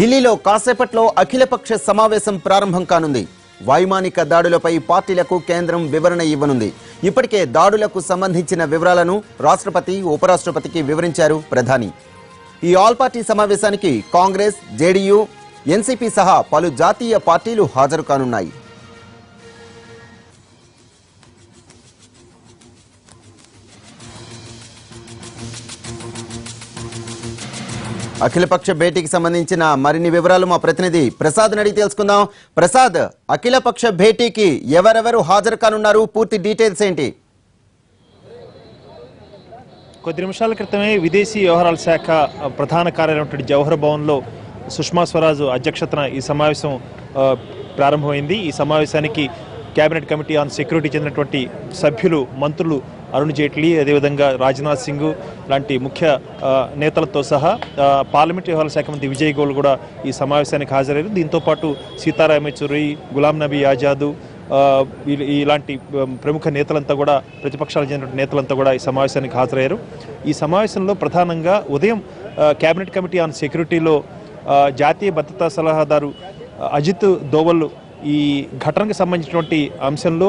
ఢిల్లీలో కాసేపట్లో అఖిలపక్ష సమావేశం ప్రారంభం కానుంది. వైమానిక దాడులపై పార్టీలకు కేంద్రం వివరణ ఇవ్వనుంది. ఇప్పటికే దాడులకు సంబంధించిన వివరాలను రాష్ట్రపతి, ఉపరాష్ట్రపతికి వివరించారు ప్రధాని. ఈ ఆల్ పార్టీ సమావేశానికి కాంగ్రెస్, జేడీయూ, ఎన్సీపీ సహా పలు జాతీయ పార్టీలు హాజరు కానున్నాయి. అఖిలపక్ష భేటీకి సంబంధించిన మరిన్ని వివరాలు మా ప్రతినిధి ప్రసాద్ అడిగి తెలుసుకుందాం. ప్రసాద్, అఖిలపక్ష భేటీకి ఎవరెవరు హాజరు కానున్నారు? పూర్తి డీటెయిల్స్ ఏంటి? కొద్ది నిమిషాల క్రితమే విదేశీ వ్యవహారాల శాఖ ప్రధాన కార్యాలయం జవహర్ భవన్లో సుష్మా స్వరాజ్ అధ్యక్షతన ఈ సమావేశం ప్రారంభమైంది. ఈ సమావేశానికి కేబినెట్ కమిటీ ఆన్ సెక్యూరిటీ చెందినటువంటి సభ్యులు, మంత్రులు అరుణ్ జైట్లీ, అదేవిధంగా రాజ్నాథ్ సింగ్ లాంటి ముఖ్య నేతలతో సహా పార్లమెంట్ వ్యవహారాల శాఖ మంత్రి విజయ్ గోయల్ కూడా ఈ సమావేశానికి హాజరయ్యారు. దీంతోపాటు సీతారాం యెచూరి, గులాం నబీ ఆజాద్ ఇలాంటి ప్రముఖ నేతలంతా కూడా, ప్రతిపక్షాలకు చెందిన నేతలంతా కూడా ఈ సమావేశానికి హాజరయ్యారు. ఈ సమావేశంలో ప్రధానంగా ఉదయం కేబినెట్ కమిటీ ఆన్ సెక్యూరిటీలో జాతీయ భద్రతా సలహాదారు అజిత్ దోవల్ ఈ ఘటనకు సంబంధించినటువంటి అంశంలో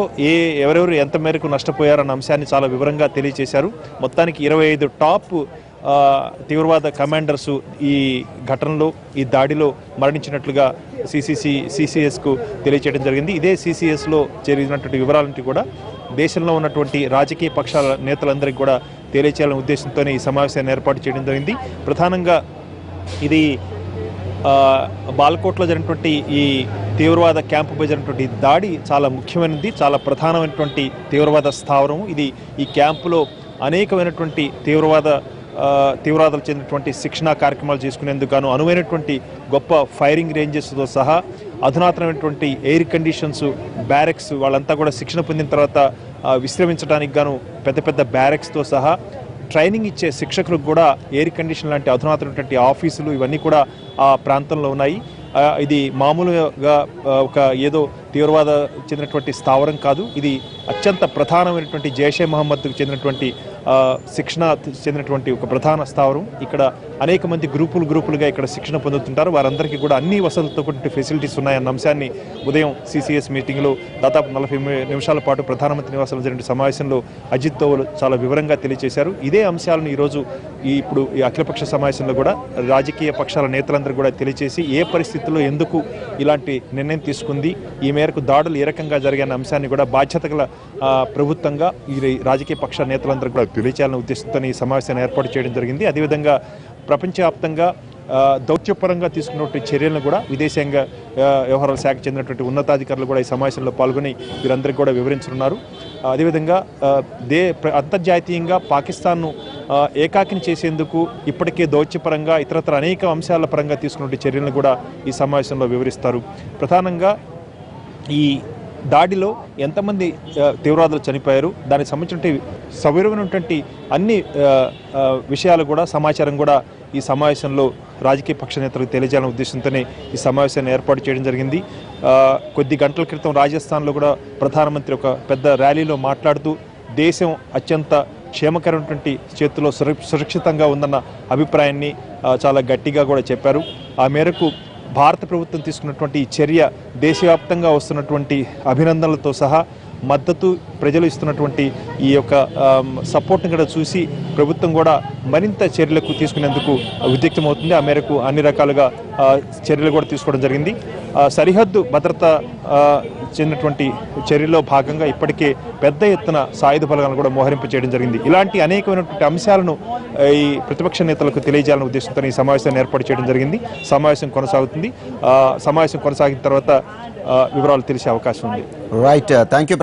ఎవరెవరు ఎంత మేరకు నష్టపోయారన్న అంశాన్ని చాలా వివరంగా తెలియజేశారు. మొత్తానికి 25 టాప్ తీవ్రవాద కమాండర్స్ ఈ ఘటనలో, ఈ దాడిలో మరణించినట్లుగా సిసిఎస్కు తెలియజేయడం జరిగింది. ఇదే సిసిఎస్లో జరిగినటువంటి వివరాలంటే కూడా దేశంలో ఉన్నటువంటి రాజకీయ పక్షాల నేతలందరికీ కూడా తెలియచేయాలనే ఉద్దేశంతోనే ఈ సమావేశాన్ని ఏర్పాటు చేయడం జరిగింది. ప్రధానంగా ఇది బాల్కోట్లో జరిగినటువంటి ఈ తీవ్రవాద క్యాంపుపై జరిగినటువంటి దాడి చాలా ముఖ్యమైనది, చాలా ప్రధానమైనటువంటి తీవ్రవాద స్థావరం ఇది. ఈ క్యాంపులో అనేకమైనటువంటి తీవ్రవాదాలు చెందినటువంటి శిక్షణా కార్యక్రమాలు చేసుకునేందుకు గాను అనువైనటువంటి గొప్ప ఫైరింగ్ రేంజెస్తో సహా అధునాతనమైనటువంటి ఎయిర్ కండిషన్స్, బ్యారెక్స్, వాళ్ళంతా కూడా శిక్షణ పొందిన తర్వాత విశ్రమించడానికి గాను పెద్ద పెద్ద బ్యారెక్స్తో సహా ట్రైనింగ్ ఇచ్చే శిక్షకులకు కూడా ఎయిర్ కండిషన్ లాంటి అధునాతనటువంటి ఆఫీసులు ఇవన్నీ కూడా ఆ ప్రాంతంలో ఉన్నాయి. ఇది మామూలుగా ఒక ఏదో తీవ్రవాద చెందినటువంటి స్థావరం కాదు. ఇది అత్యంత ప్రధానమైనటువంటి జైషే మహమ్మద్కు చెందినటువంటి శిక్షణ చెందినటువంటి ఒక ప్రధాన స్థావరం. ఇక్కడ అనేక మంది గ్రూపులుగా ఇక్కడ శిక్షణ పొందుతుంటారు. వారందరికీ కూడా అన్ని వసతులతో కూడిన ఫెసిలిటీస్ ఉన్నాయన్న అంశాన్ని ఉదయం సిసిఎస్ మీటింగ్లో దాదాపు 40 నిమిషాల పాటు ప్రధానమంత్రి నివాసంలో జరిగిన సమావేశంలో అజిత్ దోవల్ చాలా వివరంగా తెలియజేశారు. ఇదే అంశాలను ఈరోజు ఇప్పుడు ఈ అఖిలపక్ష సమావేశంలో కూడా రాజకీయ పక్షాల నేతలందరూ కూడా తెలియజేసి ఏ పరిస్థితుల్లో ఎందుకు ఇలాంటి నిర్ణయం తీసుకుంది, ఈ మేరకు దాడులు ఏ రకంగా జరిగిన అంశాన్ని కూడా బాధ్యత గల ప్రభుత్వంగా ఈ రాజకీయ పక్ష నేతలందరూ కూడా తెలియచేయాలనే ఉద్దేశంతో ఈ సమావేశాన్ని ఏర్పాటు చేయడం జరిగింది. అదేవిధంగా ప్రపంచవ్యాప్తంగా దౌత్యపరంగా తీసుకున్నటువంటి చర్యలను కూడా విదేశాంగ వ్యవహారాల శాఖ చెందినటువంటి ఉన్నతాధికారులు కూడా ఈ సమావేశంలో పాల్గొని వీరందరికీ కూడా వివరించనున్నారు. అదేవిధంగా అంతర్జాతీయంగా పాకిస్తాన్ను ఏకాకిని చేసేందుకు ఇప్పటికే దౌత్యపరంగా ఇతరత్ర అనేక అంశాల పరంగా తీసుకున్న చర్యలను కూడా ఈ సమావేశంలో వివరిస్తారు. ప్రధానంగా ఈ దాడిలో ఎంతమంది తీవ్రవాదులు చనిపోయారు, దానికి సంబంధించిన సవివరమైనటువంటి అన్ని విషయాలు కూడా, సమాచారం కూడా ఈ సమావేశంలో రాజకీయ పక్ష నేతలకు తెలియజేయాలనే ఉద్దేశంతోనే ఈ సమావేశాన్ని ఏర్పాటు చేయడం జరిగింది. కొద్ది గంటల క్రితం రాజస్థాన్లో కూడా ప్రధానమంత్రి ఒక పెద్ద ర్యాలీలో మాట్లాడుతూ దేశం అత్యంత క్షేమకరమైనటువంటి చేతుల్లో సురక్షితంగా ఉందన్న అభిప్రాయాన్ని చాలా గట్టిగా కూడా చెప్పారు. ఆ మేరకు భారత ప్రభుత్వం తీసుకున్నటువంటి చర్య దేశవ్యాప్తంగా వస్తున్నటువంటి అభినందనలతో సహా మద్దతు, ప్రజలు ఇస్తున్నటువంటి ఈ యొక్క సపోర్ట్ని కూడా చూసి ప్రభుత్వం కూడా మరింత చర్యలకు తీసుకునేందుకు ఉద్యుక్తమవుతుంది. ఆ మేరకు అన్ని రకాలుగా చర్యలు కూడా తీసుకోవడం జరిగింది. సరిహద్దు భద్రత చెందినటువంటి చర్యల్లో భాగంగా ఇప్పటికే పెద్ద ఎత్తున సాయుధ బలగాలను కూడా మోహరింపు చేయడం జరిగింది. ఇలాంటి అనేకమైనటువంటి అంశాలను ఈ ప్రతిపక్ష నేతలకు తెలియజేయాలనే ఉద్దేశంతో ఈ సమావేశాన్ని ఏర్పాటు చేయడం జరిగింది. సమావేశం కొనసాగుతుంది. సమావేశం కొనసాగిన తర్వాత వివరాలు తెలిసే అవకాశం ఉంది. Right, thank you.